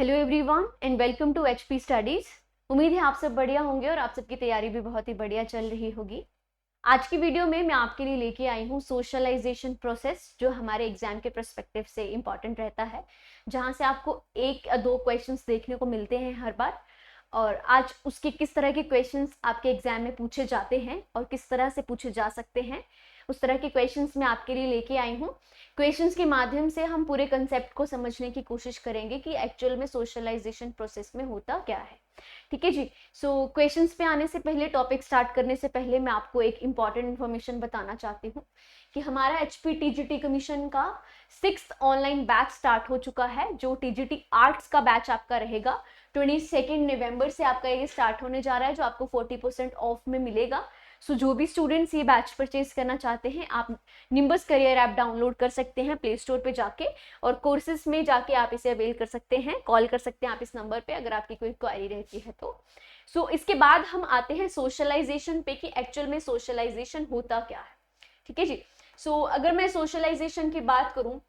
Hello everyone and welcome to HP studies. उम्मीद है आप सब बढ़िया होंगे और आप सबकी तैयारी भी बहुत ही बढ़िया चल रही होगी। आज की वीडियो में मैं आपके लिए लेके आई हूँ सोशलाइजेशन प्रोसेस, जो हमारे एग्जाम के पर्सपेक्टिव से इम्पॉर्टेंट रहता है, जहाँ से आपको एक या दो क्वेश्चंस देखने को मिलते हैं हर बार। और आज उसके किस तरह के क्वेश्चंस आपके एग्जाम में पूछे जाते हैं और किस तरह से पूछे जा सकते हैं, उस तरह के क्वेश्चंस मैं आपके लिए लेके आई हूँ। क्वेश्चंस के माध्यम से हम पूरे कंसेप्ट को समझने की कोशिश करेंगे कि एक्चुअल में सोशलाइजेशन प्रोसेस में होता क्या है। ठीक है जी। सो क्वेश्चंस पे आने से पहले, टॉपिक स्टार्ट करने से पहले मैं आपको एक इंपॉर्टेंट इन्फॉर्मेशन बताना चाहती हूँ कि हमारा एचपी टीजीटी कमीशन का 6th ऑनलाइन बैच स्टार्ट हो चुका है। जो टीजीटी आर्ट्स का बैच आपका रहेगा 22 नवंबर से आपका ये स्टार्ट होने जा रहा है, जो आपको 40% ऑफ में मिलेगा। सो जो भी स्टूडेंट्स ये बैच परचेज करना चाहते हैं, आप निम्बस करियर ऐप डाउनलोड कर सकते हैं प्ले स्टोर पे जाके, और कोर्सेज में जाके आप इसे अवेल कर सकते हैं। कॉल कर सकते हैं आप इस नंबर पे अगर आपकी कोई क्वेरी रहती है तो। सो इसके बाद हम आते हैं सोशलाइजेशन पे कि एक्चुअल में सोशलाइजेशन होता क्या है। ठीक है जी। सो अगर मैं सोशलाइजेशन की बात करूं,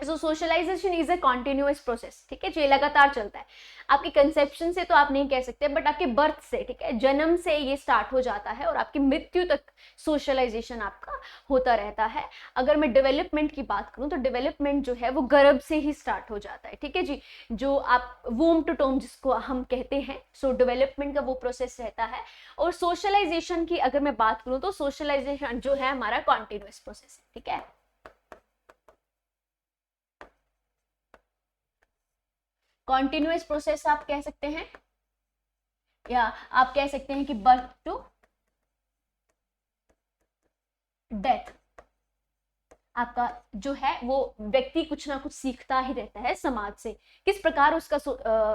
so socialization is a continuous process. ठीक है, जो लगातार चलता है। आपके कंसेप्शन से तो आप नहीं कह सकते, बट आपके बर्थ से, ठीक है, जन्म से ये स्टार्ट हो जाता है और आपकी मृत्यु तक सोशलाइजेशन आपका होता रहता है। अगर मैं डेवलपमेंट की बात करूं तो डेवलपमेंट जो है वो गर्भ से ही स्टार्ट हो जाता है। ठीक है जी, जो आप वूम टू टोम जिसको हम कहते हैं, सो डेवलपमेंट का वो प्रोसेस रहता है। और सोशलाइजेशन की अगर मैं बात करूं तो सोशलाइजेशन जो है हमारा कॉन्टिन्यूअस प्रोसेस है। ठीक है, कॉन्टिन्यूअस प्रोसेस आप कह सकते हैं, या आप कह सकते हैं कि बर्थ टू डेथ आपका जो है वो व्यक्ति कुछ ना कुछ सीखता ही रहता है समाज से। किस प्रकार उसका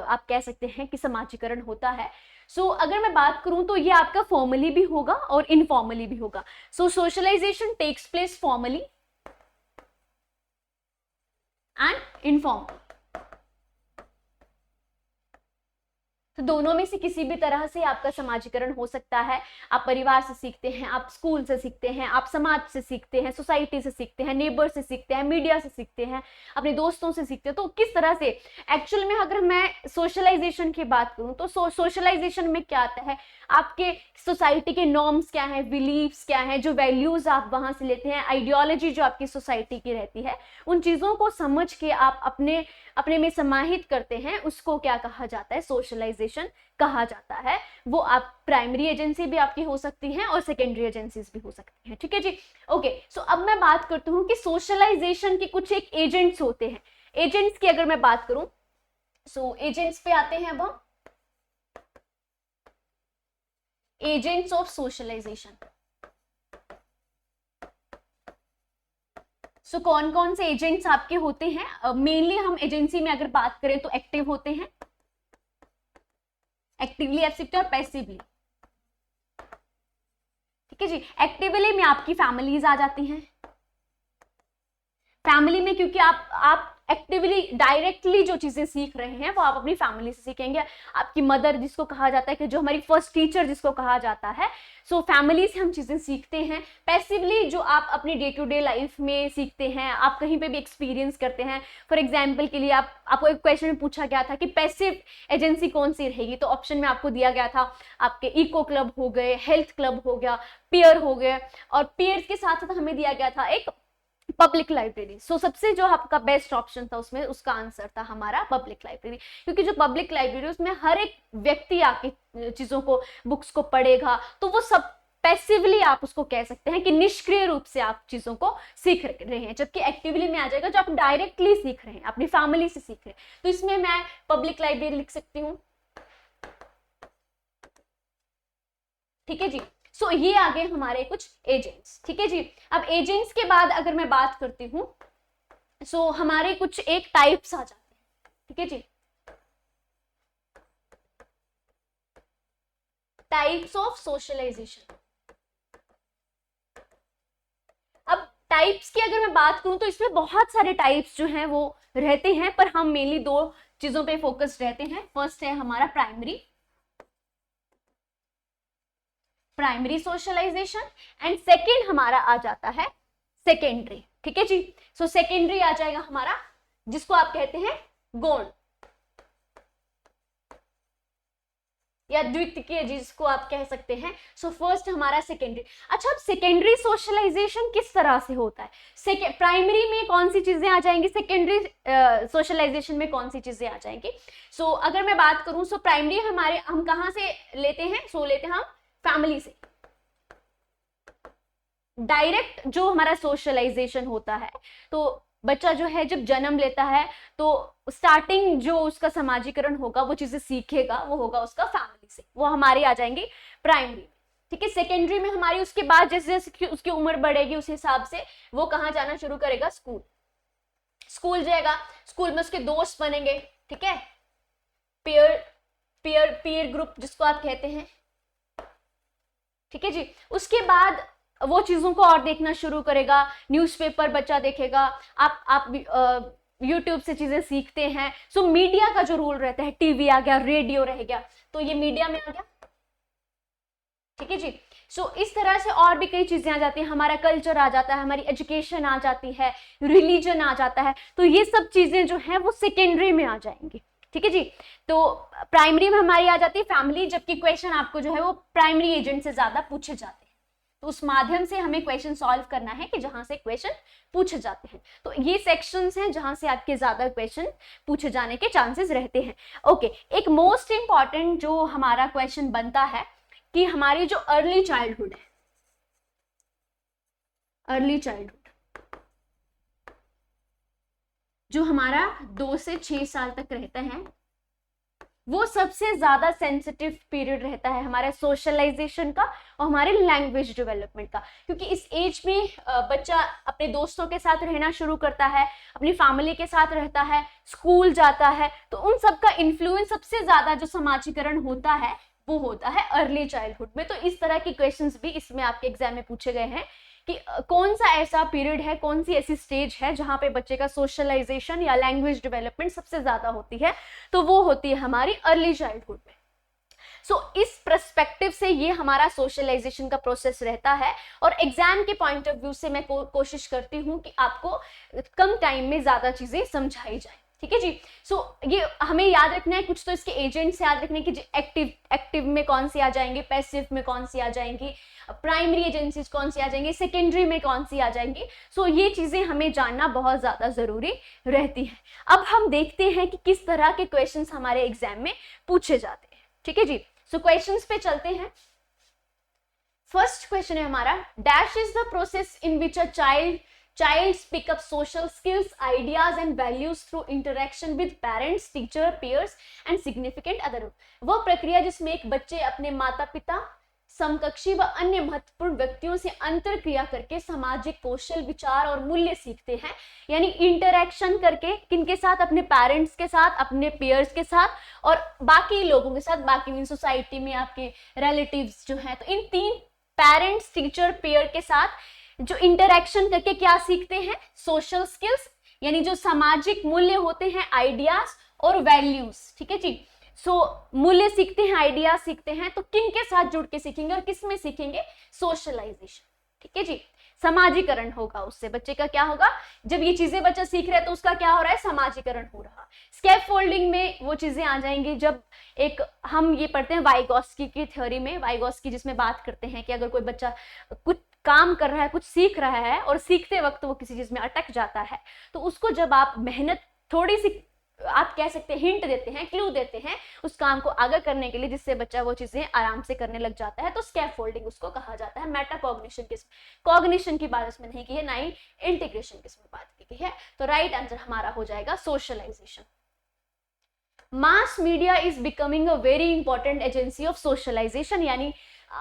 आप कह सकते हैं कि समाजीकरण होता है। सो अगर मैं बात करूं तो ये आपका फॉर्मली भी होगा और इनफॉर्मली भी होगा। So socialization takes place formally and informally. तो दोनों में से किसी भी तरह से आपका समाजीकरण हो सकता है। आप परिवार से सीखते हैं, आप स्कूल से सीखते हैं, आप समाज से सीखते हैं, सोसाइटी से सीखते हैं, नेबर से सीखते हैं, मीडिया से सीखते हैं, अपने दोस्तों से सीखते हैं। तो किस तरह से एक्चुअल में अगर मैं सोशलाइजेशन की बात करूं तो सोशलाइजेशन में क्या आता है, आपके सोसाइटी के नॉर्म्स क्या हैं, बिलीव्स क्या हैं, जो वैल्यूज आप वहां से लेते हैं, आइडियोलॉजी जो आपकी सोसाइटी की रहती है, उन चीजों को समझ के आप अपने अपने में समाहित करते हैं, उसको क्या कहा जाता है, सोशलाइजेशन कहा जाता है। वो आप प्राइमरी एजेंसी भी आपकी हो सकती हैं और सेकेंडरी एजेंसीज भी हो सकती हैं। ठीक है जी। ओके, सो अब मैं बात करती हूँ कि सोशलाइजेशन के कुछ एक एजेंट्स होते हैं। एजेंट्स की अगर मैं बात करूं, सो एजेंट्स पे आते हैं अब हम, एजेंट्स ऑफ सोशलाइजेशन। सो कौन कौन से एजेंट्स आपके होते हैं? मेनली हम एजेंसी में अगर बात करें तो एक्टिव होते हैं, एक्टिवली एक्टिव और पैसिवली। ठीक है जी। एक्टिवली में आपकी फैमिलीज आ जाती हैं। फैमिली में क्योंकि आप एक्टिवली डायरेक्टली जो चीजें सीख रहे हैं वो आप अपनी फैमिली से सीखेंगे। आपकी मदर जिसको कहा जाता है कि जो हमारी फर्स्ट टीचर जिसको कहा जाता है, सो फैमिली से हम चीजें सीखते हैं। पैसिवली जो आप अपनी डे टू डे लाइफ में सीखते हैं, आप कहीं पे भी एक्सपीरियंस करते हैं। फॉर एग्जाम्पल के लिए आपको एक क्वेश्चन में पूछा गया था कि पैसिव एजेंसी कौन सी रहेगी, तो ऑप्शन में आपको दिया गया था आपके इको क्लब हो गए, हेल्थ क्लब हो गया, पीयर हो गए, और पीयर्स के साथ साथ हमें दिया गया था एक पब्लिक लाइब्रेरी। सो सबसे जो आपका बेस्ट ऑप्शन था उसमें, उसका आंसर था हमारा पब्लिक लाइब्रेरी। क्योंकि जो पब्लिक लाइब्रेरी उसमें हर एक व्यक्ति आके चीजों को, बुक्स को पढ़ेगा, तो वो सब पैसिवली आप उसको कह सकते हैं कि निष्क्रिय रूप से आप चीजों को सीख रहे हैं। जबकि एक्टिवली में आ जाएगा जो आप डायरेक्टली सीख रहे हैं, अपनी फैमिली से सीख रहे हैं। तो इसमें मैं पब्लिक लाइब्रेरी लिख सकती हूँ। ठीक है जी। सो ये आ गए हमारे कुछ एजेंट्स। ठीक है जी। अब एजेंट्स के बाद अगर मैं बात करती हूं, सो हमारे कुछ एक टाइप्स आ जाते हैं। ठीक है जी, टाइप्स ऑफ सोशलाइजेशन। अब टाइप्स की अगर मैं बात करूं तो इसमें बहुत सारे टाइप्स जो हैं वो रहते हैं, पर हम मेनली दो चीजों पे फोकस रहते हैं। फर्स्ट है हमारा प्राइमरी सोशलाइजेशन, एंड सेकेंड हमारा आ जाता है सेकेंडरी। ठीक है जी। सो सेकेंडरी आ जाएगा हमारा जिसको आप कहते हैं गौण। या द्वितीयक जिसको आप कह सकते हैं। सो फर्स्ट हमारा सेकेंडरी। अच्छा, अब सेकेंडरी सोशलाइजेशन किस तरह से होता है? प्राइमरी में कौन सी चीजें आ जाएंगी, सेकेंडरी सोशलाइजेशन में कौन सी चीजें आ जाएंगी? सो अगर मैं बात करूं, सो प्राइमरी हमारे हम कहां से लेते हैं? सो लेते हैं हम फैमिली से। डायरेक्ट जो हमारा सोशलाइजेशन होता है, तो बच्चा जो है जब जन्म लेता है तो स्टार्टिंग जो उसका समाजीकरण होगा, वो चीजें सीखेगा, वो होगा उसका फैमिली से, वो हमारी आ जाएंगी प्राइमरी। ठीक है, सेकेंडरी में हमारी उसके बाद जैसे जैसे उसकी उम्र बढ़ेगी उस हिसाब से वो कहाँ जाना शुरू करेगा? स्कूल जाएगा। स्कूल में उसके दोस्त बनेंगे, ठीक है, पीयर ग्रुप जिसको आप कहते हैं। ठीक है जी, उसके बाद वो चीजों को और देखना शुरू करेगा, न्यूज़पेपर बच्चा देखेगा, आप यूट्यूब से चीजें सीखते हैं। सो मीडिया का जो रोल रहता है, टीवी आ गया, रेडियो रह गया, तो ये मीडिया में आ गया। ठीक है जी, सो इस तरह से और भी कई चीजें आ जाती हैं, हमारा कल्चर आ जाता है, हमारी एजुकेशन आ जाती है, रिलीजन आ जाता है, तो ये सब चीजें जो है वो सेकेंडरी में आ जाएंगी। ठीक है जी, तो प्राइमरी में हमारी आ जाती है फैमिली, जबकि क्वेश्चन आपको जो है वो प्राइमरी एजेंट से ज्यादा पूछे जाते हैं, तो उस माध्यम से हमें क्वेश्चन सॉल्व करना है कि जहां से क्वेश्चन पूछे जाते हैं। तो ये सेक्शंस हैं जहां से आपके ज्यादा क्वेश्चन पूछे जाने के चांसेस रहते हैं। ओके, एक मोस्ट इंपॉर्टेंट जो हमारा क्वेश्चन बनता है कि हमारी जो अर्ली चाइल्डहुड है, अर्ली चाइल्डहुड जो हमारा 2 से 6 साल तक रहता है, वो सबसे ज्यादा सेंसिटिव पीरियड रहता है हमारे सोशलाइजेशन का और हमारे लैंग्वेज डेवलपमेंट का, क्योंकि इस एज में बच्चा अपने दोस्तों के साथ रहना शुरू करता है, अपनी फैमिली के साथ रहता है, स्कूल जाता है, तो उन सब का इन्फ्लुएंस सबसे ज्यादा जो समाजीकरण होता है वो होता है अर्ली चाइल्डहुड में। तो इस तरह के क्वेश्चंस भी इसमें आपके एग्जाम में पूछे गए हैं कि कौन सा ऐसा पीरियड है, कौन सी ऐसी स्टेज है जहां पे बच्चे का सोशलाइजेशन या लैंग्वेज डेवलपमेंट सबसे ज्यादा होती है, तो वो होती है हमारी अर्ली चाइल्डहुड में। सो इस पर्सपेक्टिव से ये हमारा सोशलाइजेशन का प्रोसेस रहता है, और एग्जाम के पॉइंट ऑफ व्यू से मैं कोशिश करती हूँ कि आपको कम टाइम में ज्यादा चीजें समझाई जाए। ठीक है जी, सो ये हमें याद रखना है, कुछ तो इसके एजेंट्स याद रखने की, एक्टिव में कौन सी आ जाएंगे, पैसिव में कौन सी आ जाएंगी, प्राइमरी एजेंसीज कौन सी आ जाएंगी, सेकेंडरी में कौन सी आ जाएंगी। सो ये चीजें हमें जानना बहुत ज्यादा जरूरी रहती है। अब हम देखते हैं कि किस तरह के क्वेश्चंस हमारे एग्जाम में पूछे जाते हैं। ठीक है जी, सो क्वेश्चंस पे चलते हैं। फर्स्ट क्वेश्चन है हमारा, dash is the process in which a Childs pick up social skills, ideas and values through interaction with parents, teacher, peers and significant other। वह प्रक्रिया जिसमें एक बच्चे अपने माता पिता, समकक्षी व अन्य महत्वपूर्ण व्यक्तियों से अंतरक्रिया करके सामाजिक कौशल, विचार और मूल्य सीखते हैं। यानी इंटरेक्शन करके, किनके साथ? अपने पेरेंट्स के साथ, अपने पेयर्स के साथ और बाकी लोगों के साथ, बाकी सोसाइटी में आपके रिलेटिव्स जो हैं, तो इन 3 पेरेंट्स, टीचर, पेयर के साथ जो इंटरेक्शन करके क्या सीखते हैं? सोशल स्किल्स, यानी जो सामाजिक मूल्य होते हैं, आइडियाज और वैल्यूज। ठीक है जी, सो मूल्य सीखते हैं, आइडियाज सीखते हैं, तो किन के साथ जुड़ के सीखेंगे और किस में सीखेंगे? सोशलाइजेशन। ठीक है जी, समाजीकरण होगा उससे, बच्चे का क्या होगा? जब ये चीजें बच्चा सीख रहा है तो उसका क्या हो रहा है? समाजीकरण हो रहा। स्कैफोल्डिंग में वो चीजें आ जाएंगी जब एक हम ये पढ़ते हैं वाइगोस्की की थ्योरी में, वाइगोस्की जिसमें बात करते हैं कि अगर कोई बच्चा कुछ काम कर रहा है, कुछ सीख रहा है और सीखते वक्त वो किसी चीज में अटक जाता है, तो उसको जब आप मेहनत थोड़ी सी, आप कह सकते हैं हिंट देते हैं, क्लू देते हैं उस काम को आगे करने के लिए, जिससे बच्चा वो चीजें आराम से करने लग जाता है, तो स्कैफोल्डिंग उसको कहा जाता है। मेटाकॉग्निशन किस्म, कॉग्निशन की बात इसमें नहीं की है, ना ही इंटीग्रेशन किस्म बात की गई है। तो राइट आंसर हमारा हो जाएगा socialization. Mass media is becoming a very important agency of socialization, यानी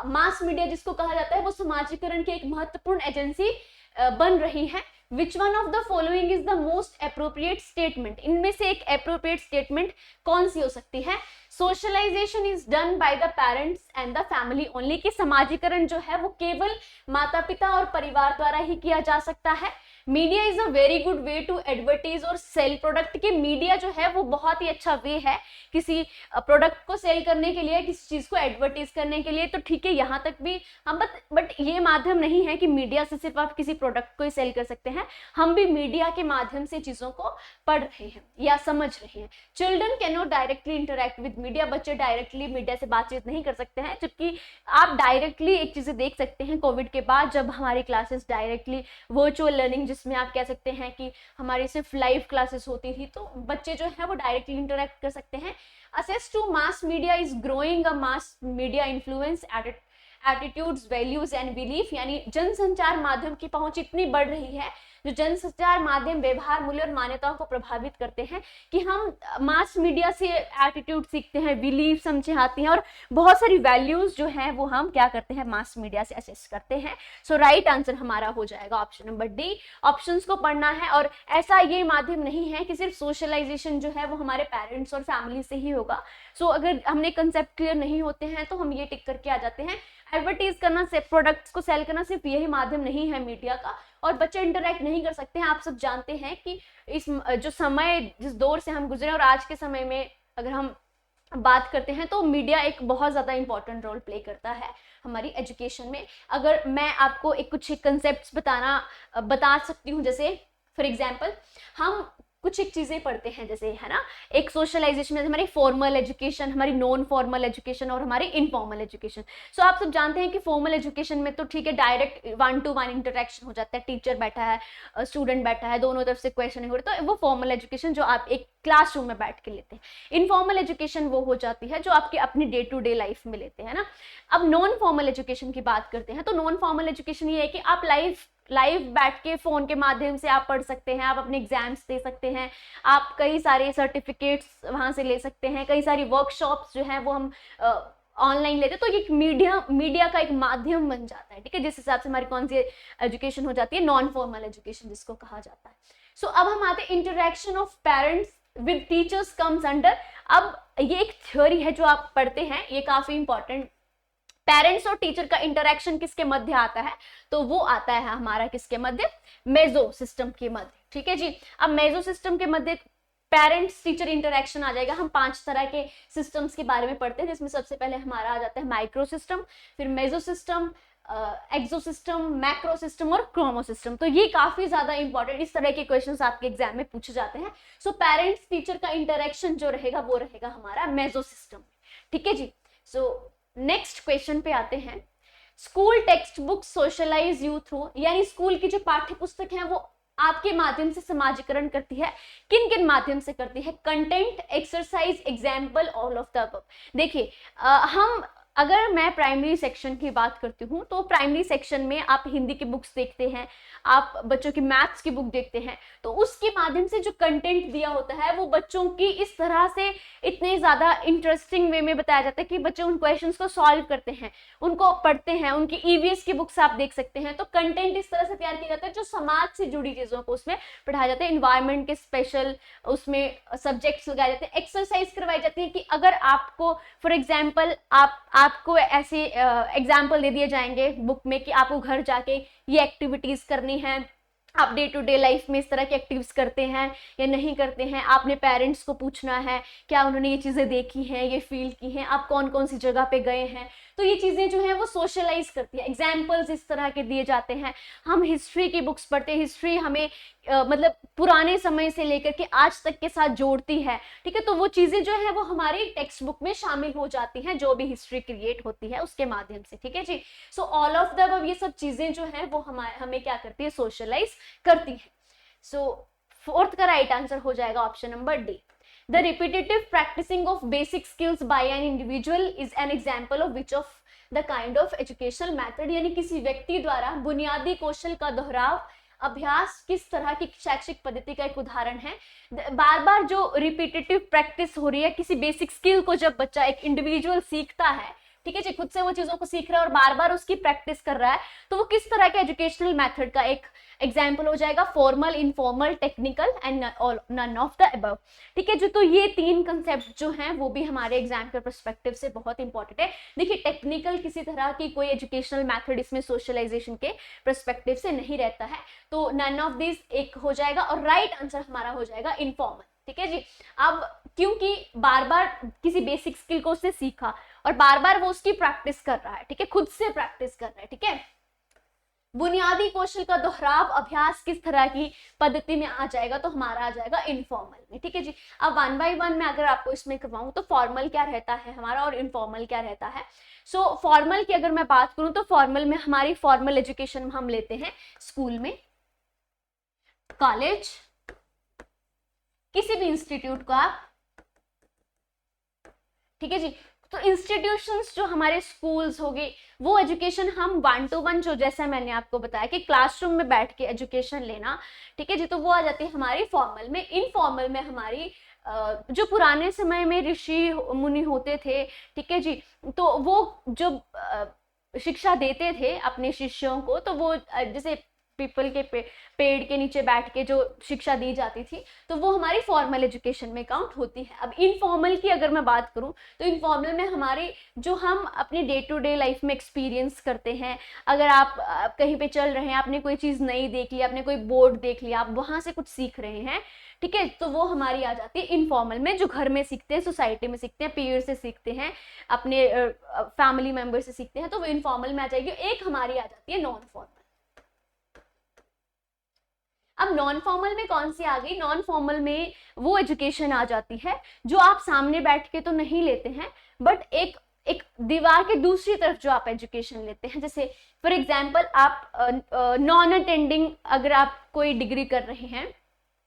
मास मीडिया जिसको कहा जाता है वो समाजीकरण की एक महत्वपूर्ण एजेंसी बन रही है। Which one of the following is the most appropriate statement, इनमें से एक अप्रोप्रिएट स्टेटमेंट कौन सी हो सकती है? Socialization is done by the parents and the family only, कि समाजीकरण जो है वो केवल माता पिता और परिवार द्वारा ही किया जा सकता है। Media is a very good way to advertise और सेल प्रोडक्ट। के मीडिया जो है वो बहुत ही अच्छा वे है किसी प्रोडक्ट को सेल करने के लिए, किसी चीज को एडवर्टाइज करने के लिए। तो ठीक है, यहाँ तक भी हम बट ये माध्यम नहीं है कि मीडिया से सिर्फ आप किसी प्रोडक्ट को ही सेल कर सकते हैं। हम भी मीडिया के माध्यम से चीजों को पढ़ रहे हैं या समझ रहे हैं। Children can not directly interact with media. बच्चे डायरेक्टली मीडिया से बातचीत नहीं कर सकते हैं, जबकि आप डायरेक्टली एक चीजें देख सकते हैं कोविड के बाद, जब हमारी क्लासेस डायरेक्टली वर्चुअल लर्निंग, जिसमें आप कह सकते हैं कि हमारी सिर्फ लाइव क्लासेस होती थी, तो बच्चे जो है वो डायरेक्टली इंटरेक्ट कर सकते हैं। Access to mass media is growing a mass media influence attitudes, values and belief. यानी जनसंचार माध्यम की पहुंच इतनी बढ़ रही है, जो जनसंचार माध्यम व्यवहार, मूल्य और मान्यताओं को प्रभावित करते हैं, कि हम मास मीडिया से एटीट्यूड सीखते हैं, बिलीफ समझे आती हैं, और बहुत सारी वैल्यूज जो हैं वो हम क्या करते हैं, मास मीडिया से असेस करते हैं। सो राइट आंसर हमारा हो जाएगा ऑप्शन नंबर डी। ऑप्शंस को पढ़ना है, और ऐसा ये माध्यम नहीं है कि सिर्फ सोशलाइजेशन जो है वो हमारे पेरेंट्स और फैमिली से ही होगा। सो अगर हमने कंसेप्ट क्लियर नहीं होते हैं तो हम ये टिक करके आ जाते हैं। एडवर्टाइज करना, से प्रोडक्ट्स को सेल करना सिर्फ यही माध्यम नहीं है मीडिया का, और बच्चे इंटरेक्ट नहीं कर सकते हैं। आप सब जानते हैं कि इस जो समय, जिस दौर से हम गुजरे और आज के समय में अगर हम बात करते हैं, तो मीडिया एक बहुत ज़्यादा इंपॉर्टेंट रोल प्ले करता है हमारी एजुकेशन में। अगर मैं आपको कुछ कंसेप्ट बता सकती हूँ, जैसे फॉर एग्जाम्पल हम कुछ एक चीज़ें पढ़ते हैं, जैसे है ना, एक सोशलाइजेशन में हमारी फॉर्मल एजुकेशन, हमारी नॉन फॉर्मल एजुकेशन और हमारी इनफॉर्मल एजुकेशन। सो आप सब जानते हैं कि फॉर्मल एजुकेशन में तो ठीक है, डायरेक्ट 1-to-1 इंटरेक्शन हो जाता है, टीचर बैठा है, स्टूडेंट बैठा है, दोनों तरफ से क्वेश्चन हो रहे, तो वो फॉर्मल एजुकेशन जो आप एक क्लासरूम में बैठ के लेते हैं। इनफॉर्मल एजुकेशन वो हो जाती है जो आपकी अपनी डे टू डे लाइफ में लेते हैं ना। अब नॉन फॉर्मल एजुकेशन की बात करते हैं, तो नॉन फॉर्मल एजुकेशन ये है कि आप लाइव बैठ के फोन के माध्यम से आप पढ़ सकते हैं, आप अपने एग्जाम्स दे सकते हैं, आप कई सारे सर्टिफिकेट्स वहां से ले सकते हैं, कई सारी वर्कशॉप्स जो हैं वो हम ऑनलाइन लेते हैं। तो ये मीडिया का एक माध्यम बन जाता है, ठीक है, जिस हिसाब से हमारी कौन सी एजुकेशन हो जाती है, नॉन फॉर्मल एजुकेशन जिसको कहा जाता है। सो अब हम आते हैं interaction of parents with teachers comes under. अब ये एक थ्योरी है जो आप पढ़ते हैं, ये काफी इंपॉर्टेंट। पेरेंट्स और टीचर का इंटरेक्शन किसके मध्य आता है, तो वो आता है हमारा किसके मध्य, मेसो सिस्टम के मध्य, ठीक है जी। अब मेसो सिस्टम के मध्य पेरेंट्स टीचर इंटरेक्शन आ जाएगा। हम 5 तरह के सिस्टम्स के बारे में पढ़ते हैं, जिसमें सबसे पहले हमारा आ जाता है माइक्रो सिस्टम, फिर मेसो सिस्टम, एक्सो सिस्टम, मैक्रो सिस्टम और क्रोमो सिस्टम। तो ये काफी ज्यादा इंपॉर्टेंट, इस तरह के क्वेश्चंस आपके एग्जाम में पूछे जाते हैं। सो पेरेंट्स टीचर का इंटरेक्शन जो रहेगा वो रहेगा हमारा मेसो सिस्टम, ठीक है जी। सो नेक्स्ट क्वेश्चन पे आते हैं। School textbook socialize you through, यानी स्कूल की जो पाठ्य पुस्तक है वो आपके माध्यम से समाजीकरण करती है। किन किन माध्यम से करती है, content, exercise, example, all of the above. देखिए हम अगर मैं प्राइमरी सेक्शन की बात करती हूँ, तो प्राइमरी सेक्शन में आप हिंदी की बुक्स देखते हैं, आप बच्चों की मैथ्स की बुक देखते हैं, तो उसके माध्यम से जो कंटेंट दिया होता है वो बच्चों की इस तरह से इतने ज़्यादा इंटरेस्टिंग वे में बताया जाता है कि बच्चे उन क्वेश्चंस को सॉल्व करते हैं, उनको पढ़ते हैं। उनकी ईवीएस की बुक्स आप देख सकते हैं। तो कंटेंट इस तरह से तैयार किया जाता है जो समाज से जुड़ी चीज़ों को उसमें पढ़ाया जाता है। इन्वायरमेंट के स्पेशल उसमें सब्जेक्ट्स लगाए जाते हैं, एक्सरसाइज करवाई जाती है कि अगर आपको फॉर एग्जाम्पल आपको ऐसे एग्जाम्पल दे दिए जाएंगे बुक में कि आपको घर जाके ये एक्टिविटीज करनी है, आप डे टू डे लाइफ में इस तरह की एक्टिविटीज करते हैं या नहीं करते हैं। आपने पेरेंट्स को पूछना है क्या उन्होंने ये चीज़ें देखी हैं, ये फील की हैं, आप कौन कौन सी जगह पे गए हैं। तो ये चीज़ें जो हैं वो सोशलाइज करती है। एग्जाम्पल्स इस तरह के दिए जाते हैं। हम हिस्ट्री की बुक्स पढ़ते हैं, हिस्ट्री हमें मतलब पुराने समय से लेकर के आज तक के साथ जोड़ती है, ठीक है। तो वो चीज़ें जो है वो हमारी टेक्स्ट बुक में शामिल हो जाती हैं, जो भी हिस्ट्री क्रिएट होती है उसके माध्यम से, ठीक है जी। So all of the above, ये सब चीज़ें जो हैं वो हमें क्या करती है, सोशलाइज करती है। सो फोर्थ का राइट आंसर हो जाएगा option number D. The repetitive practicing of basic skills by an individual is an example of which of the kind of educational method, यानी किसी व्यक्ति द्वारा बुनियादी कौशल का दोहराव अभ्यास किस तरह की शैक्षिक पद्धति का एक उदाहरण है। बार बार जो रिपीटेटिव प्रैक्टिस हो रही है किसी बेसिक स्किल को, जब बच्चा एक इंडिविजुअल सीखता है ठीक है जी, खुद से वो चीजों को सीख रहा है और बार बार उसकी प्रैक्टिस कर रहा है, तो वो किस तरह के एजुकेशनल मेथड का एक एग्जाम्पल हो जाएगा, formal, informal, technical and none of the above. ठीक है जी, तो ये तीन कंसेप्ट जो हैं वो भी हमारे एग्जाम के पर्सपेक्टिव से बहुत इंपॉर्टेंट है। देखिए टेक्निकल किसी तरह की कोई एजुकेशनल मेथड इसमें सोशलाइजेशन के पर्सपेक्टिव से नहीं रहता है, तो नन ऑफ दिस एक हो जाएगा और राइट आंसर हमारा हो जाएगा इनफॉर्मल। ठीक है जी, अब क्योंकि बार बार किसी बेसिक स्किल को उसने सीखा और बार बार वो उसकी प्रैक्टिस कर रहा है, ठीक है, खुद से प्रैक्टिस कर रहा है, ठीक है, बुनियादी कौशल का दोहराव अभ्यास किस तरह की पद्धति में आ जाएगा, तो हमारा आ जाएगा इनफॉर्मल में। ठीक है जी, अब वन बाय वन में अगर आपको इसमें करवाऊं तो फॉर्मल क्या रहता है हमारा और इनफॉर्मल क्या रहता है। सो फॉर्मल की अगर मैं बात करूं तो फॉर्मल में हमारी फॉर्मल एजुकेशन हम लेते हैं स्कूल में, कॉलेज, किसी भी इंस्टीट्यूट को आप, ठीक है जी, तो इंस्टीट्यूशंस जो हमारे स्कूल्स हो गए वो एजुकेशन हम 1 to 1 जो जैसा मैंने आपको बताया कि क्लासरूम में बैठ के एजुकेशन लेना, ठीक है जी, तो वो आ जाती है हमारी फॉर्मल में। इनफॉर्मल में हमारी जो पुराने समय में ऋषि मुनि होते थे, ठीक है जी, तो वो जो शिक्षा देते थे अपने शिष्यों को, तो वो जैसे पीपल के पेड़ के नीचे बैठ के जो शिक्षा दी जाती थी, तो वो हमारी फॉर्मल एजुकेशन में काउंट होती है। अब इनफॉर्मल की अगर मैं बात करूं तो इनफॉर्मल में हमारे जो हम अपने डे टू डे लाइफ में एक्सपीरियंस करते हैं, अगर आप कहीं पे चल रहे हैं, आपने कोई चीज़ नई देख ली, आपने कोई बोर्ड देख लिया, आप वहाँ से कुछ सीख रहे हैं, ठीक है, तो वो हमारी आ जाती है इनफॉर्मल में, जो घर में सीखते हैं, सोसाइटी में सीखते हैं, पीयर से सीखते हैं, अपने फैमिली मेम्बर से सीखते हैं, तो वो इनफॉर्मल में आ जाएगी। एक हमारी आ जाती है नॉन फॉर्मल। अब नॉन फॉर्मल में कौन सी आ गई, नॉन फॉर्मल में वो एजुकेशन आ जाती है जो आप सामने बैठ के तो नहीं लेते हैं, बट एक दीवार के दूसरी तरफ जो आप एजुकेशन लेते हैं। जैसे फॉर एग्जांपल आप नॉन अटेंडिंग अगर आप कोई डिग्री कर रहे हैं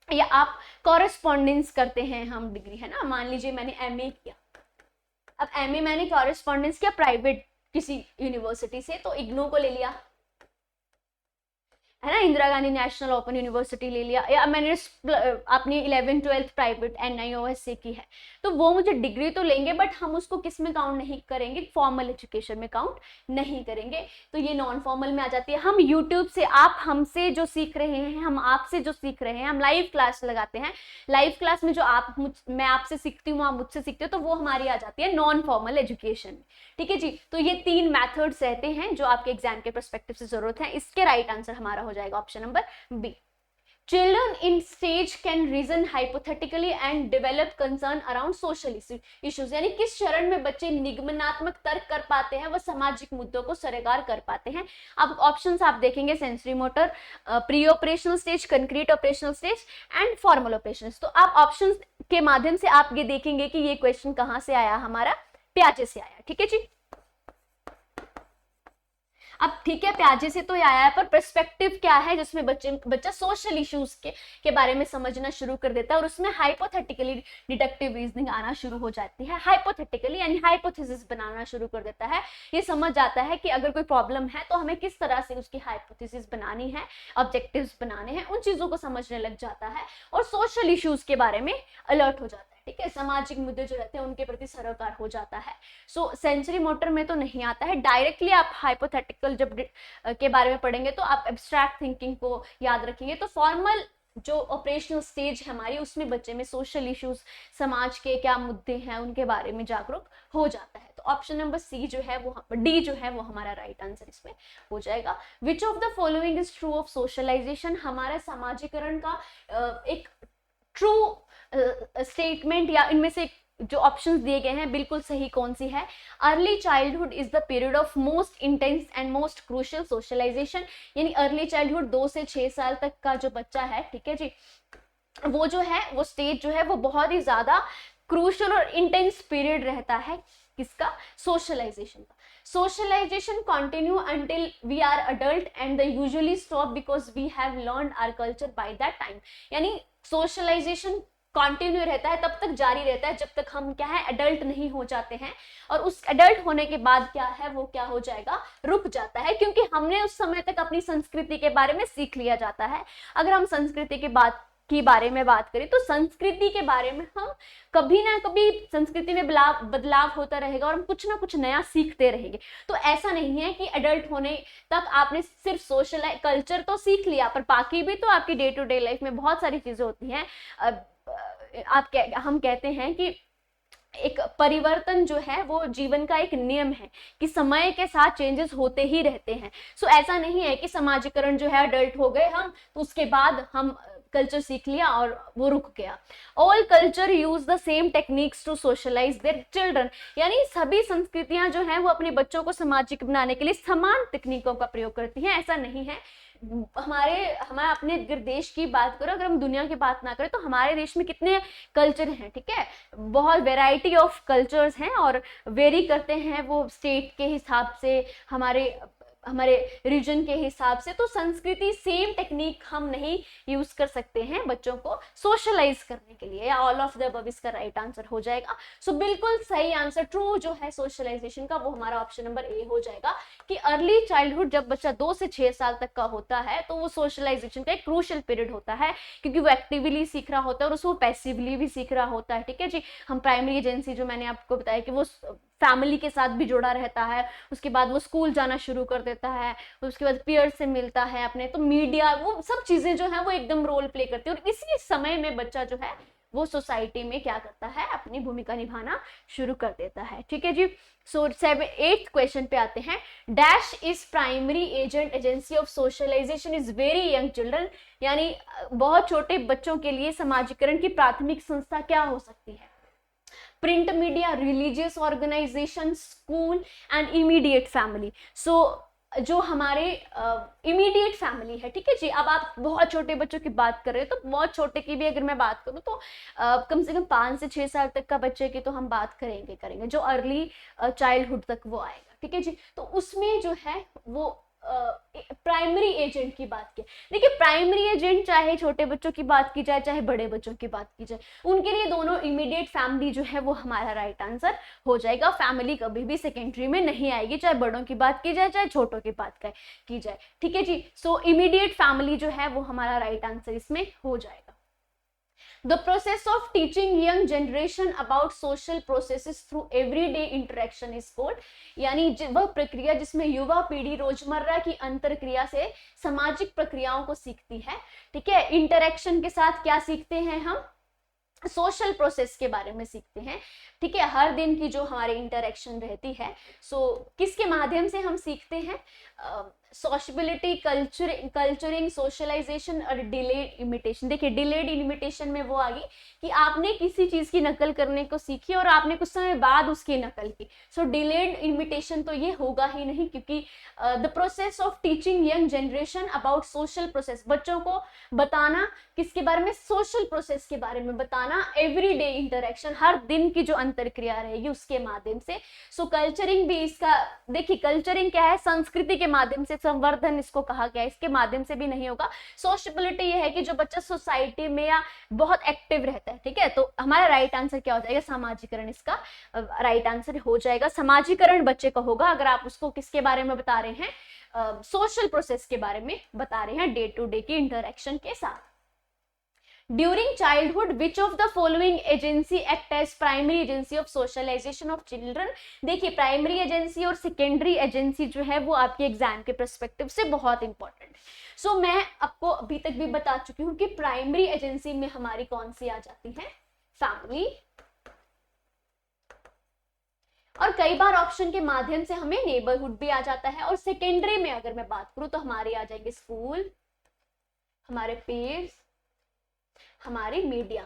या आप कॉरेस्पॉन्डेंस करते हैं, हम डिग्री है ना, मान लीजिए मैंने एमए किया, अब एमए मैंने कॉरेस्पॉन्डेंस किया प्राइवेट किसी यूनिवर्सिटी से, तो इग्नू को ले लिया है ना, Indira Gandhi national open university ले लिया, या मैंने अपनी 11th-12th प्राइवेट NIOS से की है, तो वो मुझे डिग्री तो लेंगे बट हम उसको किस में काउंट नहीं करेंगे, फॉर्मल एजुकेशन में काउंट नहीं करेंगे, तो ये नॉन फॉर्मल में आ जाती है। हम यूट्यूब से, आप हमसे जो सीख रहे हैं, हम आपसे जो सीख रहे हैं, हम लाइव क्लास लगाते हैं, लाइव क्लास में जो मैं आपसे सीखती हूँ, आप मुझसे सीखते हो, तो वो हमारी आ जाती है नॉन फॉर्मल एजुकेशन। ठीक है जी, तो ये 3 मेथड्स रहते हैं जो आपके एग्जाम के पर्सपेक्टिव से जरूरत है। इसके राइट आंसर हमारा हो जाएगा option number B. Children in stage can reason hypothetically and develop concern around social issues, यानी किस चरण में बच्चे निगमनात्मक तर्क कर पाते हैं, वह सामाजिक मुद्दों को सरेगार कर पाते हैं। अब ऑप्शंस आप देखेंगे, sensory motor, pre operational stage, concrete operational stage and formal operations. तो आप ऑप्शंस के माध्यम से आप ये देखेंगे कि ये क्वेश्चन कहाँ से आया, हमारा प्याजे से आया। ठीक है जी, अब ठीक है, प्याजे से तो आया है, पर पर्सपेक्टिव क्या है जिसमें बच्चा सोशल इश्यूज के बारे में समझना शुरू कर देता है और उसमें हाइपोथेटिकली डिडक्टिव रीजनिंग आना शुरू हो जाती है। हाइपोथेटिकली यानी हाइपोथेसिस बनाना शुरू कर देता है, ये समझ जाता है कि अगर कोई प्रॉब्लम है तो हमें किस तरह से उसकी हाइपोथेसिस बनानी है, ऑब्जेक्टिव्स बनाने हैं, उन चीजों को समझने लग जाता है और सोशल इश्यूज के बारे में अलर्ट हो जाता है। ठीक है, सामाजिक मुद्दे जो रहते हैं उनके प्रति सरोकार हो जाता है। सो सेंसरी मोटर में तो नहीं आता है डायरेक्टली। आप हाइपोथेटिकल जब के बारे में पढ़ेंगे तो आप एब्स्ट्रैक्ट थिंकिंग को याद रखेंगे। तो फॉर्मल जो ऑपरेशनल स्टेज है हमारी, उसमें बच्चे में सोशल इश्यूज, समाज के क्या मुद्दे हैं उनके बारे में जागरूक हो जाता है। तो ऑप्शन नंबर सी जो है वो, डी जो है वो हमारा राइट आंसर इसमें हो जाएगा। Which of the following is true of socialization, हमारा समाजीकरण का एक ट्रू स्टेटमेंट या इनमें से जो ऑप्शंस दिए गए हैं बिल्कुल सही कौन सी है। Early childhood is the period of most intense and most crucial socialization, यानी अर्ली चाइल्डहुड 2 से 6 साल तक का जो बच्चा है, ठीक है जी, वो जो है वो स्टेज जो है वो बहुत ही ज्यादा क्रूशियल और इंटेंस पीरियड रहता है किसका, सोशलाइजेशन का। Socialization continue until we are adult and they usually stop because we have learned our culture by that time, यानी सोशलाइजेशन कंटिन्यू रहता है, तब तक जारी रहता है जब तक हम क्या है, एडल्ट नहीं हो जाते हैं, और उस एडल्ट होने के बाद क्या है वो क्या हो जाएगा, रुक जाता है, क्योंकि हमने उस समय तक अपनी संस्कृति के बारे में सीख लिया जाता है। अगर हम संस्कृति की बात की बारे में बात करें तो संस्कृति के बारे में हम कभी ना कभी संस्कृति में बदलाव होता रहेगा और हम कुछ ना कुछ नया सीखते रहेंगे। तो ऐसा नहीं है कि एडल्ट होने तक आपने सिर्फ सोशल कल्चर तो सीख लिया, पर बाकी भी तो आपकी डे टू डे लाइफ में बहुत सारी चीजें होती हैं। हम कहते हैं कि एक परिवर्तन जो है वो जीवन का एक नियम है कि समय के साथ चेंजेस होते ही रहते हैं। सो ऐसा नहीं है कि समाजीकरण जो है अडल्ट हो गए हम तो उसके बाद हम कल्चर सीख लिया और वो रुक गया। All culture use the same techniques to socialize their children, यानी सभी संस्कृतियां जो हैं वो अपने बच्चों को सामाजिक बनाने के लिए समान तकनीकों का प्रयोग करती हैं। ऐसा नहीं है हमारे अपने अगर देश की बात करो, अगर हम दुनिया की बात ना करें तो हमारे देश में कितने कल्चर हैं, ठीक है, बहुत वैरायटी ऑफ कल्चर्स हैं और वेरी करते हैं वो स्टेट के हिसाब से, हमारे रीजन के हिसाब से। तो संस्कृति सेम टेक्निक हम नहीं यूज कर सकते हैं बच्चों को सोशलाइज करने के लिए। ऑल ऑफ द अबव इसका राइट आंसर हो जाएगा। सो बिल्कुल सही आंसर ट्रू जो है सोशलाइजेशन का वो हमारा ऑप्शन नंबर ए हो जाएगा कि अर्ली चाइल्डहुड जब बच्चा 2 से 6 साल तक का होता है तो वो सोशलाइजेशन का एक क्रूशियल पीरियड होता है, क्योंकि वो एक्टिवली सीख रहा होता है और उसको पैसिवली भी सीख रहा होता है। ठीक है जी, हम प्राइमरी एजेंसी जो मैंने आपको बताया कि वो फैमिली के साथ भी जुड़ा रहता है, उसके बाद वो स्कूल जाना शुरू कर देता है, उसके बाद पीयर से मिलता है अपने, तो मीडिया वो सब चीजें जो है वो एकदम रोल प्ले करती है और इसी समय में बच्चा जो है वो सोसाइटी में क्या करता है, अपनी भूमिका निभाना शुरू कर देता है। ठीक है जी। सो 8th क्वेश्चन पे आते हैं। Dash is primary agent agency of socialization is very young children, यानी बहुत छोटे बच्चों के लिए समाजीकरण की प्राथमिक संस्था क्या हो सकती है? Print media, religious organization, school and immediate family. So जो हमारे इमीडिएट फैमिली है, ठीक है जी। अब आप बहुत छोटे बच्चों की बात कर रहे हो तो बहुत छोटे की भी अगर मैं बात करूं तो कम से कम 5 से 6 साल तक का बच्चे की तो हम बात करेंगे जो अर्ली चाइल्डहुड तक वो आएगा। ठीक है जी। तो उसमें जो है वो प्राइमरी एजेंट की बात की। देखिए प्राइमरी एजेंट चाहे छोटे बच्चों की बात की जाए चाहे बड़े बच्चों की बात की जाए, उनके लिए दोनों इमीडिएट फैमिली जो है वो हमारा राइट आंसर हो जाएगा। फैमिली कभी भी सेकेंडरी में नहीं आएगी, चाहे बड़ों की बात की जाए चाहे छोटों की बात की जाए। ठीक है जी। सो इमीडिएट फैमिली जो है वो हमारा राइट आंसर इसमें हो जाएगा। The process of teaching young generation about social processes through everyday interaction is called, यानी वह प्रक्रिया जिसमें युवा पीढ़ी रोजमर्रा की अंतरक्रिया से सामाजिक प्रक्रियाओं को सीखती है। ठीक है, इंटरेक्शन के साथ क्या सीखते हैं हम? सोशल प्रोसेस के बारे में सीखते हैं। ठीक है, हर दिन की जो हमारी इंटरेक्शन रहती है, सो किसके माध्यम से हम सीखते हैं? सोशबिलिटी, कल्चरिंग, सोशलाइजेशन और डिलेड इमिटेशन। देखिए डिलेड इमिटेशन में वो आ गई कि आपने किसी चीज की नकल करने को सीखी और आपने कुछ समय बाद उसकी नकल की। सो डिलेड इमिटेशन तो ये होगा ही नहीं, क्योंकि the process of teaching young generation about social process, बच्चों को बताना किसके बारे में? सोशल प्रोसेस के बारे में बताना, एवरीडे इंटरेक्शन, हर दिन की जो अंतरक्रिया रहेगी उसके माध्यम से। सो कल्चरिंग भी इसका, देखिए कल्चरिंग क्या है? संस्कृति के माध्यम से, संवर्धन इसको कहा गया, इसके माध्यम से भी नहीं होगा। सोशबिलिटी ये है कि जो बच्चा सोसाइटी में या बहुत एक्टिव रहता है। ठीक है, तो हमारा राइट आंसर क्या हो जाएगा? सामाजिकरण इसका राइट आंसर हो जाएगा। समाजीकरण बच्चे का होगा अगर आप उसको किसके बारे में बता रहे हैं? सोशल प्रोसेस के बारे में बता रहे हैं, डे टू डे की इंटरेक्शन के साथ। During childhood, which of the following agency act as primary agency of socialization of children? देखिए प्राइमरी एजेंसी और सेकेंडरी एजेंसी जो है वो आपके एग्जाम के पर्सपेक्टिव से बहुत इंपॉर्टेंट है। सो मैं आपको अभी तक भी बता चुकी हूँ कि प्राइमरी एजेंसी में हमारी कौन सी आ जाती है? फैमिली। और कई बार ऑप्शन के माध्यम से हमें नेबरहुड भी आ जाता है। और सेकेंडरी में अगर मैं बात करूं तो हमारे आ जाएंगे स्कूल, हमारे पीयर्स, हमारी मीडिया।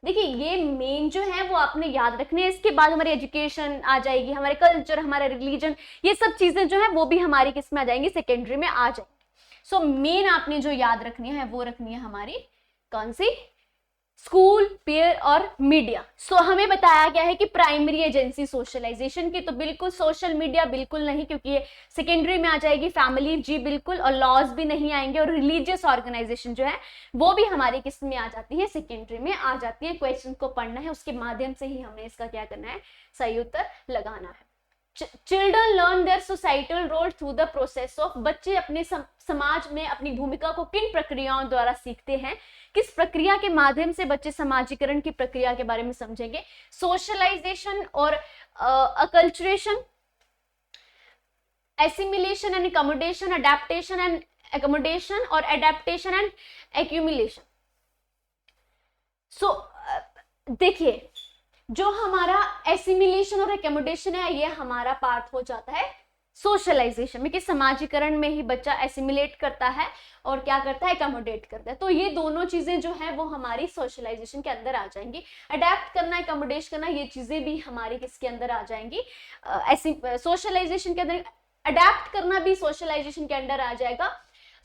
देखिए ये मेन जो है वो आपने याद रखने हैं। इसके बाद हमारी एजुकेशन आ जाएगी, हमारे कल्चर, हमारा रिलीजन, ये सब चीजें जो है वो भी हमारी किस में आ जाएंगी? सेकेंडरी में आ जाएंगी। सो मेन आपने जो याद रखनी है वो रखनी है हमारी कौन सी? स्कूल, पीयर और मीडिया। सो हमें बताया गया है कि प्राइमरी एजेंसी सोशलाइजेशन की, तो बिल्कुल सोशल मीडिया बिल्कुल नहीं, क्योंकि ये सेकेंडरी में आ जाएगी। फैमिली जी बिल्कुल, और लॉज भी नहीं आएंगे। और रिलीजियस ऑर्गेनाइजेशन जो है वो भी हमारी किस में आ जाती है? सेकेंडरी में आ जाती है। क्वेश्चन को पढ़ना है, उसके माध्यम से ही हमें इसका क्या करना है? सही उत्तर लगाना है। Children learn their societal role through the process of, बच्चे अपने समाज में अपनी भूमिका को किन प्रक्रियाओं द्वारा सीखते हैं, किस प्रक्रिया के माध्यम से बच्चे समाजीकरण की प्रक्रिया के बारे में समझेंगे। सोशलाइजेशन और acculturation, assimilation and accommodation, adaptation and accommodation और adaptation and accumulation। सो देखिए, जो हमारा एसिमिलेशन और एकोमोडेशन है ये हमारा पार्ट हो जाता है सोशलाइजेशन में, कि समाजीकरण में ही बच्चा एसिमिलेट करता है और क्या करता है, एकोमोडेट करता है। तो ये दोनों चीजें जो है वो हमारी सोशलाइजेशन के अंदर आ जाएंगी। अडेप्ट करना, एकोमोडेट करना, ये चीजें भी हमारी किसके अंदर आ जाएंगी, सोशलाइजेशन के अंदर। अडेप्ट करना भी सोशलाइजेशन के अंदर आ जाएगा।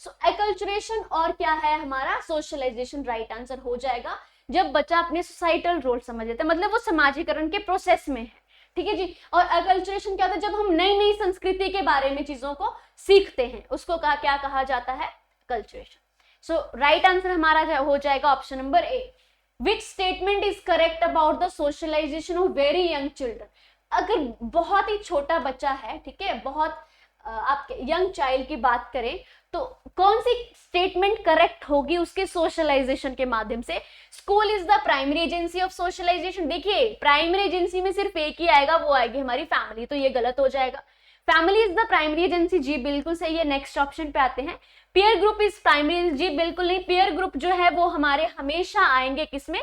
सो एक्लचरेशन और क्या है हमारा, सोशलाइजेशन राइट आंसर हो जाएगा। जब बच्चा अपने सोसाइटल रोल समझ लेता है, मतलब वो समाजीकरण के प्रोसेस में है, ठीक है जी। और एक्लचरेशन क्या होता है, जब हम नई नई संस्कृति के बारे में चीजों को सीखते हैं, उसको क्या कहा जाता है, कल्चरेशन। सो राइट आंसर हमारा हो जाएगा option number A. Which statement is correct about the socialization of very young children. अगर बहुत ही छोटा बच्चा है, ठीक है, बहुत आप यंग चाइल्ड की बात करें तो कौन सी स्टेटमेंट करेक्ट होगी उसके सोशलाइजेशन के माध्यम से। School is the primary agency of socialization. देखिए, प्राइमरी एजेंसी में सिर्फ एक ही आएगा, वो आएगी हमारी फैमिली, तो ये गलत हो जाएगा। Family is the primary agency, जी बिल्कुल सही है। नेक्स्ट ऑप्शन पे आते हैं। पीयर ग्रुप इज प्राइमरी, जी बिल्कुल नहीं। पीयर ग्रुप जो है वो हमारे हमेशा आएंगे किसमें,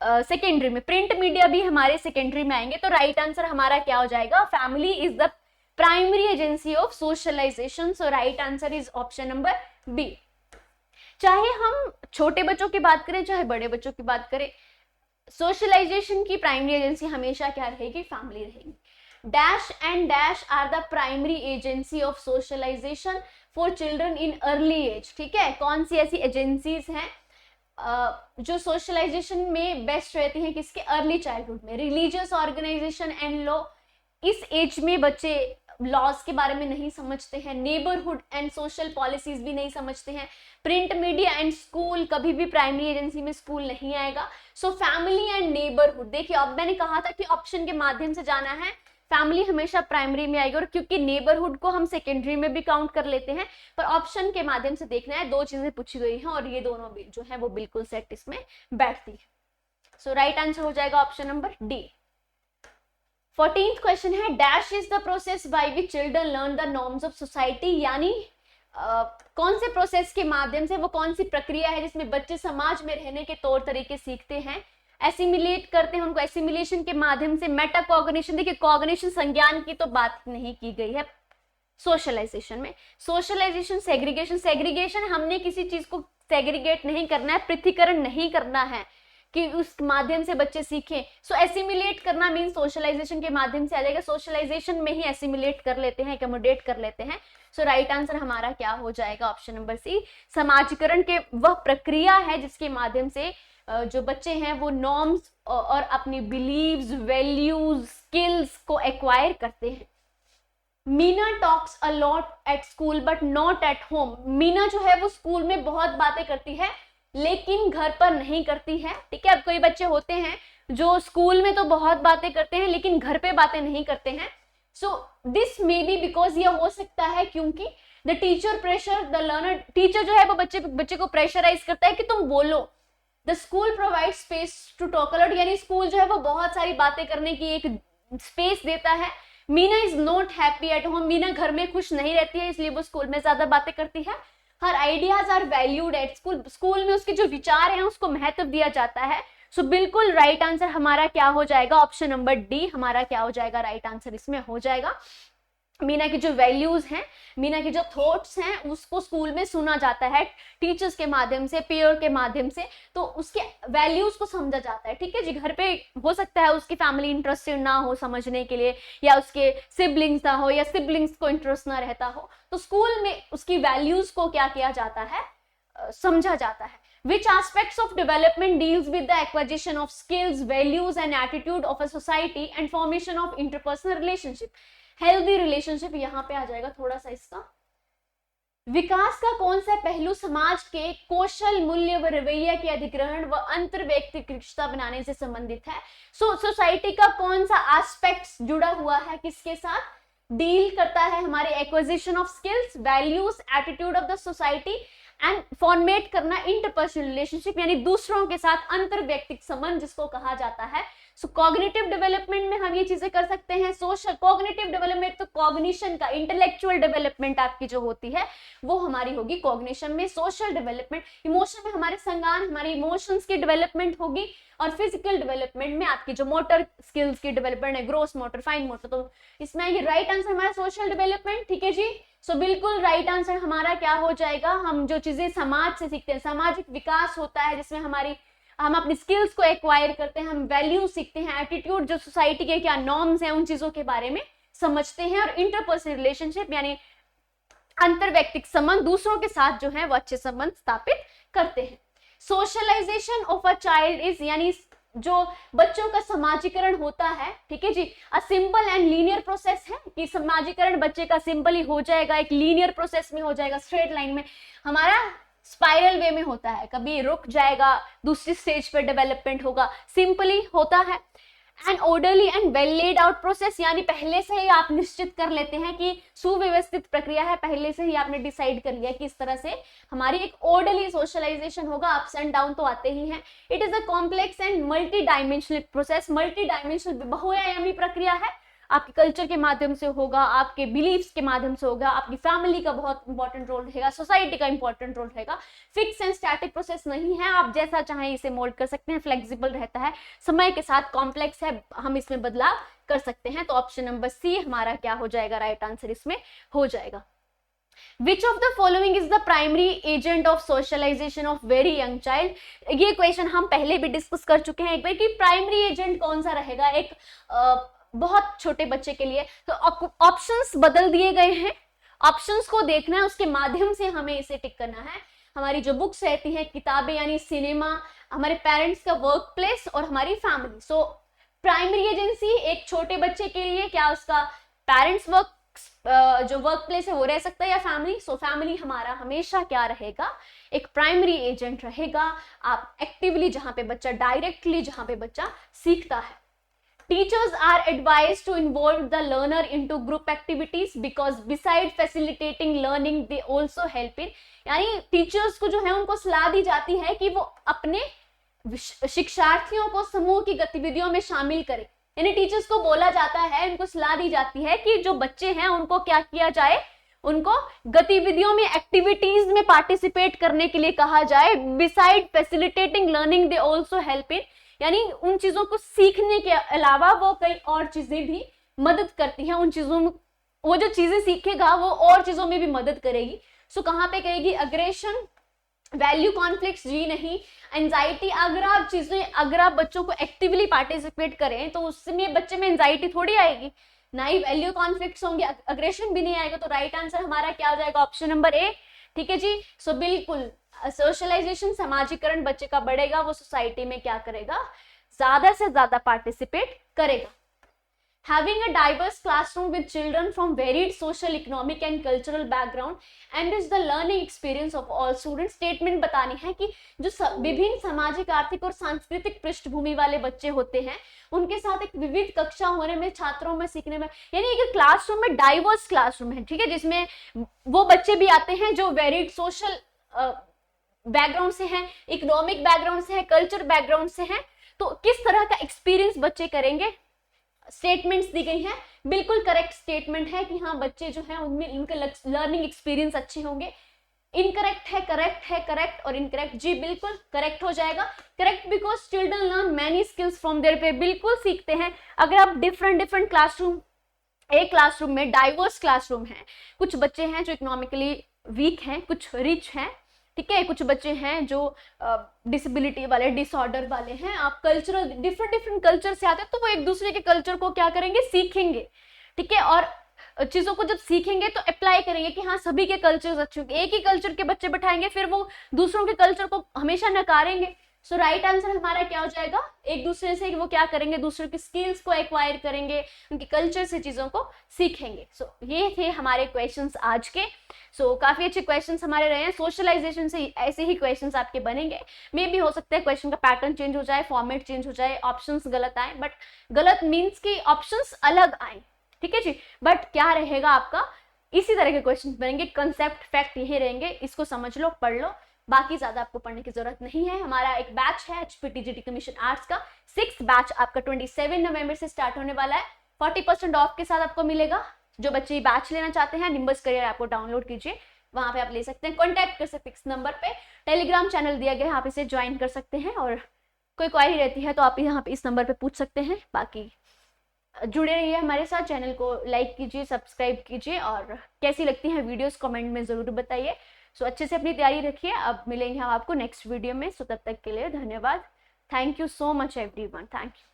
सेकेंडरी में। प्रिंट मीडिया भी हमारे सेकेंडरी में आएंगे। तो राइट आंसर हमारा क्या हो जाएगा, family is the primary agency of socialization. So right answer is option number B. चाहे हम छोटे बच्चों की बात करें चाहे बड़े बच्चों की बात करें, सोशलाइजेशन की प्राइमरी एजेंसी हमेशा क्या रहेगी, फैमिली रहेगी। Dash and dash are the primary agency of socialization for children in early age. ठीक है, कौन सी ऐसी एजेंसीज हैं जो सोशलाइजेशन में बेस्ट रहती हैं, किसके, अर्ली चाइल्डहुड में। रिलीजियस ऑर्गेनाइजेशन एंड लॉ, इस एज में बच्चे लॉज के बारे में नहीं समझते हैं। नेबरहुड एंड सोशल पॉलिसीज भी नहीं समझते हैं। प्रिंट मीडिया एंड स्कूल, कभी भी प्राइमरी एजेंसी में स्कूल नहीं आएगा। सो फैमिली एंड नेबरहुड, देखिए अब मैंने कहा था कि ऑप्शन के माध्यम से जाना है, फैमिली हमेशा प्राइमरी में आएगी, और क्योंकि नेबरहुड को हम सेकेंडरी में भी काउंट कर लेते हैं, पर ऑप्शन के माध्यम से देखना है। दो चीजें पूछी गई हैं और ये दोनों भी जो है वो बिल्कुल सेट इसमें बैठती है। सो राइट आंसर हो जाएगा option number D. 14th question है, dash is the process by which children learn the norms of society. यानी कौन से प्रोसेस के माध्यम से, वो कौन सी प्रक्रिया है जिसमें बच्चे समाज में रहने के तौर तरीके सीखते हैं, एसिमिलेट करते हैं उनको। एसिमिलेशन के माध्यम से। मेटा कॉग्निशन, देखिए कॉग्निशन संज्ञान की तो बात नहीं की गई है सोशलाइजेशन में। सोशलाइजेशन, सेग्रीगेशन, सेग्रीगेशन हमने किसी चीज को सेग्रीगेट नहीं करना है, पृथकीकरण नहीं करना है कि उस माध्यम से बच्चे सीखें। सो एसिमिलेट करना मीन सोशलाइजेशन के माध्यम से आ जाएगा। सोशलाइजेशन में ही एसिमिलेट कर लेते हैं, एकोमोडेट कर लेते हैं। सो राइट आंसर हमारा क्या हो जाएगा, ऑप्शन नंबर सी। समाजीकरण के वह प्रक्रिया है जिसके माध्यम से जो बच्चे हैं वो नॉर्म्स और अपनी बिलीव्स, वैल्यूज, स्किल्स को एक्वायर करते हैं। Meena talks a lot at school but not at home. Meena जो है वो स्कूल में बहुत बातें करती है लेकिन घर पर नहीं करती है। ठीक है, अब कोई बच्चे होते हैं जो स्कूल में तो बहुत बातें करते हैं लेकिन घर पे बातें नहीं करते हैं। So this may be because ये हो सकता है क्योंकि the teacher pressure the learner, teacher जो है वो बच्चे को प्रेशराइज करता है कि तुम बोलो। The school provide space to talk a lot, यानी स्कूल जो है वो बहुत सारी बातें करने की एक स्पेस देता है। Meena is not happy at home, Meena घर में खुश नहीं रहती है इसलिए वो स्कूल में ज्यादा बातें करती है। Her ideas are valued at school, school में उसके जो विचार हैं उसको महत्व दिया जाता है। सो बिल्कुल राइट आंसर हमारा क्या हो जाएगा, ऑप्शन नंबर डी हमारा क्या हो जाएगा, राइट आंसर इसमें हो जाएगा। मीना की जो वैल्यूज हैं, मीना की जो थॉट्स हैं उसको स्कूल में सुना जाता है टीचर्स के माध्यम से, पेयर के माध्यम से, तो उसके वैल्यूज को समझा जाता है। ठीक है जी, घर पे हो सकता है उसकी फैमिली इंटरेस्टेड ना हो समझने के लिए, या उसके सिबलिंग्स ना हो, या सिबलिंग्स को इंटरेस्ट ना रहता हो, तो स्कूल में उसकी वैल्यूज को क्या किया जाता है, समझा जाता है। Which aspects of development deals with the acquisition of skills, values and attitude of a society and formation of interpersonal relationship? Healthy relationship यहाँ पे आ जाएगा थोड़ा सा इसका। विकास का कौन सा पहलू समाज के कौशल, मूल्य व रवैया के अधिग्रहण व अंतर व्यक्तिगत रिश्ता बनाने से संबंधित है? सोसाइटी का कौन सा एस्पेक्ट जुड़ा हुआ है, किसके साथ डील करता है? हमारे acquisition of skills, values, attitude of the society and format करना इंटरपर्सनल रिलेशनशिप, यानी दूसरों के साथ अंतर व्यक्तिगत संबंध जिसको कहा जाता है। सो कॉग्निटिव डेवलपमेंट में हम ये चीजें कर सकते हैं। सोशल कॉग्निटिव डेवलपमेंट तो कॉग्निशन का, इंटेलेक्चुअल डेवलपमेंट आपकी जो होती है वो हमारी होगी कॉग्निशन में। सोशल डेवलपमेंट, इमोशन में हमारे संज्ञान, हमारी इमोशंस की डेवलपमेंट होगी। और फिजिकल डेवलपमेंट में आपकी जो मोटर स्किल्स की डेवलपमेंट है, ग्रोस मोटर, फाइन मोटर, तो इसमें ये राइट आंसर हमारा सोशल डेवलपमेंट। ठीक है जी, सो बिल्कुल राइट आंसर हमारा क्या हो जाएगा? हम जो चीजें समाज से सीखते हैं, सामाजिक विकास होता है जिसमें हम अपनी स्किल्स को एक्वायर करते हैं, हम वैल्यू सीखते हैं, एटीट्यूड, जो सोसाइटी के क्या नॉर्म्स हैं उन चीजों के बारे में समझते हैं। और इंटरपर्सनल रिलेशनशिप यानी अंतर व्यक्तिगत संबंध, दूसरों के साथ जो है वो अच्छे संबंध स्थापित करते हैं। Socialization of a child is, यानी जो बच्चों का समाजीकरण होता है, ठीक है जी, a simple and linear process है कि समाजीकरण बच्चे का सिंपली हो जाएगा, एक लीनियर प्रोसेस में हो जाएगा, स्ट्रेट लाइन में। हमारा स्पाइरल वे में होता है, कभी रुक जाएगा, दूसरी स्टेज पर डेवलपमेंट होगा, सिंपली होता है। And orderly and well laid out process, यानी पहले से ही आप निश्चित कर लेते हैं कि सुव्यवस्थित प्रक्रिया है, पहले से ही आपने डिसाइड कर लिया कि इस तरह से हमारी एक ऑर्डरली सोशलाइजेशन होगा। अप्स एंड डाउन तो आते ही हैं। It is a complex and multi dimensional process, multi dimensional बहुआयामी प्रक्रिया है। आपके कल्चर के माध्यम से होगा, आपके बिलीव्स के माध्यम से होगा, आपकी फैमिली का बहुत इंपॉर्टेंट रोल रहेगा, सोसाइटी का इंपॉर्टेंट रोल रहेगा। फिक्स एंड स्टैटिक प्रोसेस नहीं है, आप जैसा चाहें इसे मोल्ड कर सकते हैं, फ्लेक्सिबल रहता है, समय के साथ कॉम्प्लेक्स है, हम इसमें बदलाव कर सकते हैं। तो ऑप्शन नंबर सी हमारा क्या हो जाएगा? राइट आंसर इसमें हो जाएगा। Which of the following is the primary agent of socialization of very young child? ये क्वेश्चन हम पहले भी डिस्कस कर चुके हैं एक बार कि प्राइमरी एजेंट कौन सा रहेगा एक बहुत छोटे बच्चे के लिए। तो ऑप्शंस बदल दिए गए हैं, ऑप्शंस को देखना है, उसके माध्यम से हमें इसे टिक करना है। हमारी जो बुक्स रहती हैं, किताबें यानी सिनेमा, हमारे पेरेंट्स का वर्क प्लेस और हमारी फैमिली। सो प्राइमरी एजेंसी एक छोटे बच्चे के लिए क्या उसका पेरेंट्स वर्क जो वर्क प्लेस है वो रह सकता है या फैमिली। सो फैमिली हमारा हमेशा क्या रहेगा? एक प्राइमरी एजेंट रहेगा। आप एक्टिवली जहां पे बच्चा, डायरेक्टली जहां पे बच्चा सीखता है। Teachers are advised to involve the learner into group activities because beside facilitating learning they also help in, यानी टीचर्स को जो है उनको सलाह दी जाती है कि वो अपने शिक्षार्थियों को समूह की गतिविधियों में शामिल करें। यानी टीचर्स को बोला जाता है, उनको सलाह दी जाती है कि जो बच्चे हैं उनको क्या किया जाए, उनको गतिविधियों में, एक्टिविटीज में पार्टिसिपेट करने के लिए कहा जाए। Beside facilitating learning they also help in, यानी उन चीजों को सीखने के अलावा वो कई और चीजें भी मदद करती हैं। उन चीजों में वो जो चीजें सीखेगा वो और चीजों में भी मदद करेगी। सो कहाँ पे करेगी? अग्रेशन, वैल्यू कॉन्फ्लिक्ट्स जी नहीं, एंजाइटी। अगर आप बच्चों को एक्टिवली पार्टिसिपेट करें तो उसमें बच्चे में एंजाइटी थोड़ी आएगी, ना ही वैल्यू कॉन्फ्लिक्ट्स होंगे, अग्रेशन भी नहीं आएगा। तो राइट आंसर हमारा क्या हो जाएगा? ऑप्शन नंबर ए। ठीक है जी, सो बिल्कुल सोशलाइजेशन, समाजीकरण बच्चे का बढ़ेगा, वो सोसाइटी में क्या करेगा? ज्यादा से ज्यादा पार्टिसिपेट करेगा। Having a diverse classroom with children from varied social, economic and cultural background enrich the learning experience of all students. Statement बतानी है कि जो विभिन्न सामाजिक, आर्थिक और सांस्कृतिक पृष्ठभूमि वाले बच्चे होते हैं उनके साथ एक विविध कक्षा होने में, छात्रों में सीखने में, यानी एक क्लासरूम में डाइवर्स क्लासरूम है, ठीक है, जिसमें वो बच्चे भी आते हैं जो वेरिड सोशल बैकग्राउंड से हैं, इकोनॉमिक बैकग्राउंड से हैं, कल्चर बैकग्राउंड से हैं। तो किस तरह का एक्सपीरियंस बच्चे करेंगे? स्टेटमेंट्स दी गई हैं, बिल्कुल करेक्ट स्टेटमेंट है कि हाँ बच्चे जो हैं उनमें उनके लर्निंग एक्सपीरियंस अच्छे होंगे। इनकरेक्ट है, करेक्ट है, करेक्ट और इनकरेक्ट। जी बिल्कुल करेक्ट हो जाएगा। Correct because children learn many skills from their peer, बिल्कुल सीखते हैं। अगर आप डिफरेंट क्लासरूम, एक क्लासरूम में डाइवर्स क्लासरूम है, कुछ बच्चे हैं जो इकोनॉमिकली वीक हैं, कुछ रिच हैं, ठीक है, कुछ बच्चे हैं जो डिसेबिलिटी वाले, डिसऑर्डर वाले हैं, आप कल्चरल डिफरेंट कल्चर से आते हैं, तो वो एक दूसरे के कल्चर को क्या करेंगे? सीखेंगे, ठीक है, और चीजों को जब सीखेंगे तो अप्लाई करेंगे कि हाँ सभी के कल्चर्स अच्छे होंगे। एक ही कल्चर के बच्चे बैठाएंगे फिर वो दूसरों के कल्चर को हमेशा नकारेंगे, सो राइट आंसर हमारा क्या हो जाएगा, एक दूसरे से वो क्या करेंगे, दूसरे की स्किल्स को एक्वायर करेंगे, उनके कल्चर से चीजों को सीखेंगे। सो ये थे हमारे क्वेश्चंस आज के। सो काफी अच्छे क्वेश्चंस हमारे रहे हैं। सोशलाइजेशन से ऐसे ही क्वेश्चंस आपके बनेंगे। मे भी हो सकता है क्वेश्चन का पैटर्न चेंज हो जाए, फॉर्मेट चेंज हो जाए, ऑप्शंस गलत आए, बट गलत मीन्स कि ऑप्शंस अलग आए, ठीक है जी। बट क्या रहेगा आपका, इसी तरह के क्वेश्चन बनेंगे, कंसेप्ट फैक्ट यही रहेंगे, इसको समझ लो, पढ़ लो, बाकी ज्यादा आपको पढ़ने की जरूरत नहीं है। हमारा एक बैच है HPTGT कमीशन आर्ट्स का, 6th बैच आपका 27 नवंबर से स्टार्ट होने वाला है। 40% ऑफ के साथ आपको मिलेगा। जो बच्चे बैच लेना चाहते हैं, निम्बस करियर ऐप को डाउनलोड कीजिए, वहां पे आप ले सकते हैं। कॉन्टैक्ट कर सकते हैं इस नंबर पे, टेलीग्राम चैनल दिया गया है, आप इसे ज्वाइन कर सकते हैं, और कोई क्वेरी रहती है तो आप यहाँ पे इस नंबर पे पूछ सकते हैं। बाकी जुड़े रहिए हमारे साथ, चैनल को लाइक कीजिए, सब्सक्राइब कीजिए, और कैसी लगती हैं वीडियोस कमेंट में जरूर बताइए। सो अच्छे से अपनी तैयारी रखिए। अब मिलेंगे हम आपको नेक्स्ट वीडियो में। सो तब तक के लिए धन्यवाद। Thank you so much everyone, thank you.